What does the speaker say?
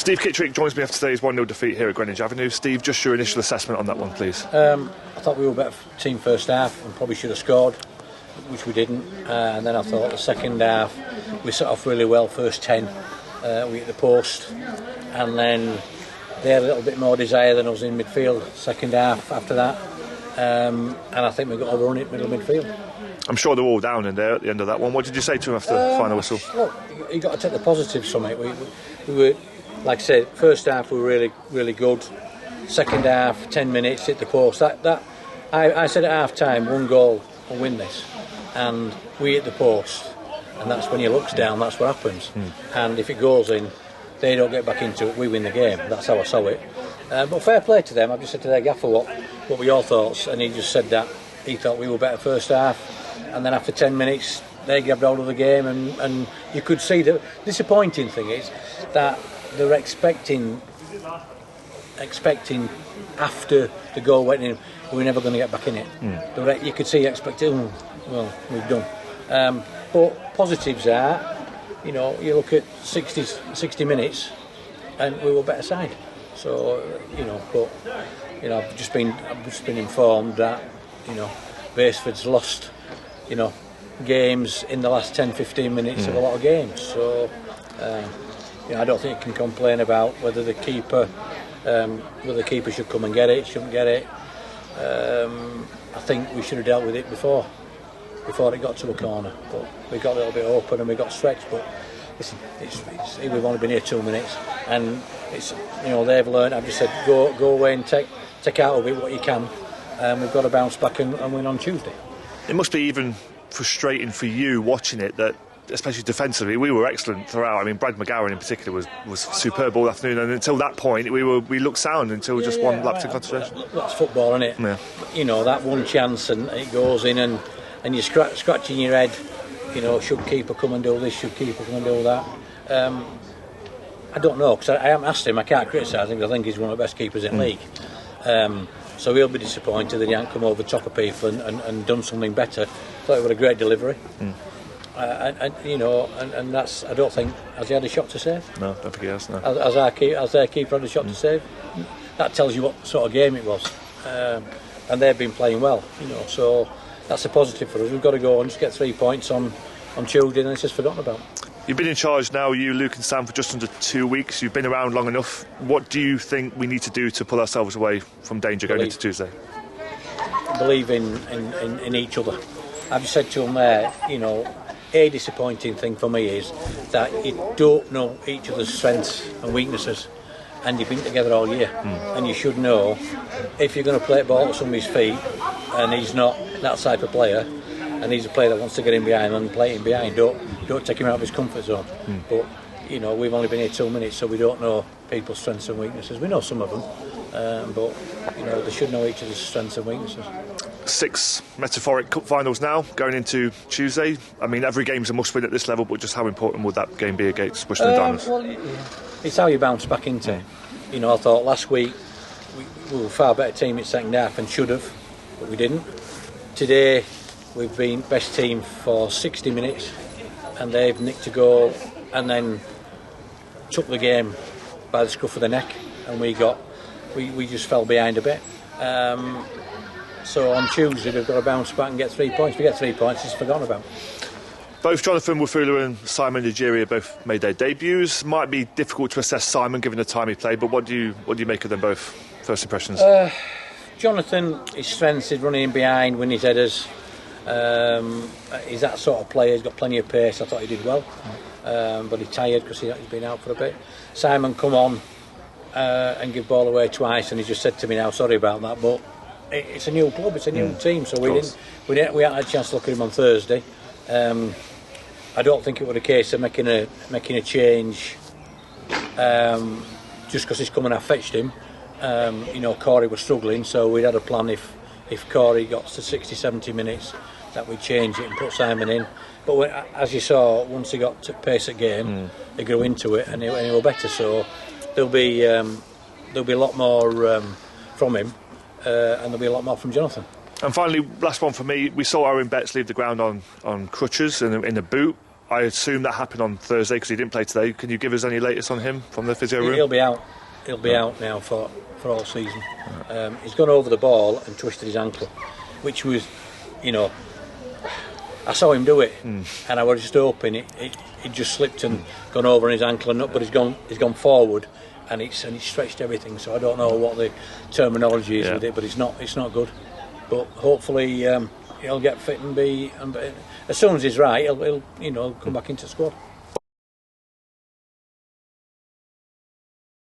Steve Kittrick joins me after today's 1-0 defeat here at Greenwich Avenue. Steve, just your initial assessment on that one, please. I thought we were a better team first half and probably should have scored, which we didn't. And then I thought the second half we set off really well. First 10, we hit the post, and then they had a little bit more desire than us in midfield. Second half after that, and I think we got overrun it middle midfield. I'm sure they're all down in there at the end of that one. What did you say to him after the final whistle? Look, you got to take the positives from it. We were, like I said, first half we were really, really good. Second half, 10 minutes, hit the post. I said at half time, 1 goal will win this, and we hit the post, and that's when he looks down. That's what happens. And if it goes in, they don't get back into it. We win the game. That's how I saw it. But fair play to them. I've just said to their gaffer what were your thoughts, and he just said that he thought we were better first half. And then after 10 minutes, they grabbed hold of the game, and you could see the disappointing thing is that they're expecting after the goal went in, we're never going to get back in it. You could see expecting, well, we've done. But positives are, you look at 60 minutes, and we were a better side. So, I've just been informed that, Baseford's lost, games in the last 10-15 minutes of a lot of games. So, I don't think you can complain about whether the keeper should come and get it, shouldn't get it. I think we should have dealt with it before it got to a corner. But we got a little bit open and we got stretched. But listen, we've only been here 2 minutes, and it's they've learned. I've just said go away and take out of it what you can. We've got to bounce back and win on Tuesday. It must be even frustrating for you watching it that, especially defensively, we were excellent throughout. I mean, Brad McGowan in particular was superb all afternoon, and until that point we looked sound until one lapse in concentration. That's football, isn't it? Yeah. That one chance and it goes in, and you're scratching your head. Should keeper come and do this? Should keeper come and do that? I don't know, because I haven't asked him. I can't criticise him, because I think he's one of the best keepers in the league. So he'll be disappointed that he hasn't come over the top of people and done something better. Thought it was a great delivery. And that's, I don't think, has he had a shot to save? No, I don't think he has. No. Has their keeper had a shot to save? That tells you what sort of game it was. And they've been playing well, so that's a positive for us. We've got to go and just get 3 points on Tuesday, and it's just forgotten about. You've been in charge now, you, Luke and Sam, for just under 2 weeks. You've been around long enough. What do you think we need to do to pull ourselves away from danger going into Tuesday? Believe in each other. I've just said to them there, a disappointing thing for me is that you don't know each other's strengths and weaknesses, and you've been together all year, and you should know if you're going to play a ball at somebody's feet and he's not that type of player, and he's a player that wants to get in behind and play in behind, don't take him out of his comfort zone. But we've only been here 2 minutes, so we don't know people's strengths and weaknesses. We know some of them, but they should know each other's strengths and weaknesses. 6 metaphoric cup finals now going into Tuesday. I mean, every game's a must win at this level, but just how important would that game be against Bushton and Diamonds? Well, it's how you bounce back into it. I thought last week we were a far better team in second half and should have, but we didn't. Today we've been best team for 60 minutes, and they've nicked a goal and then took the game by the scruff of the neck, and we just fell behind a bit. So on Tuesday we've got to bounce back and get 3 points. If we get 3 points, it's forgotten about. Both Jonathan Wafula and Simon Nigeria both made their debuts. Might be difficult to assess Simon given the time he played, but what do you make of them both? First impressions. Jonathan, his strength is running in behind, winning his headers. He's that sort of player. He's got plenty of pace. I thought he did well, but he's tired because he's been out for a bit. Simon come on and give ball away twice, and he just said to me now, sorry about that, but it's a new club, it's a new team, so we hadn't had a chance to look at him on Thursday. I don't think it was a case of making a change just because he's come and I fetched him. Corey was struggling, so we'd had a plan if Corey got to 60-70 minutes that we'd change it and put Simon in. But as you saw, once he got to pace at game, he grew into it and he was better. So there'll be a lot more from him, and there'll be a lot more from Jonathan. And finally, last one for me, we saw Owen Betts leave the ground on crutches and in a boot. I assume that happened on Thursday because he didn't play today. Can you give us any latest on him from the physio room? He'll be out. He'll be out now for all season. He's gone over the ball and twisted his ankle, which was, I saw him do it, and I was just hoping it just slipped and gone over on his ankle and up, but he's gone forward, and he's stretched everything. So I don't know what the terminology is with it, but it's not good. But hopefully he'll get fit and be as soon as he's right, he'll come back into the squad.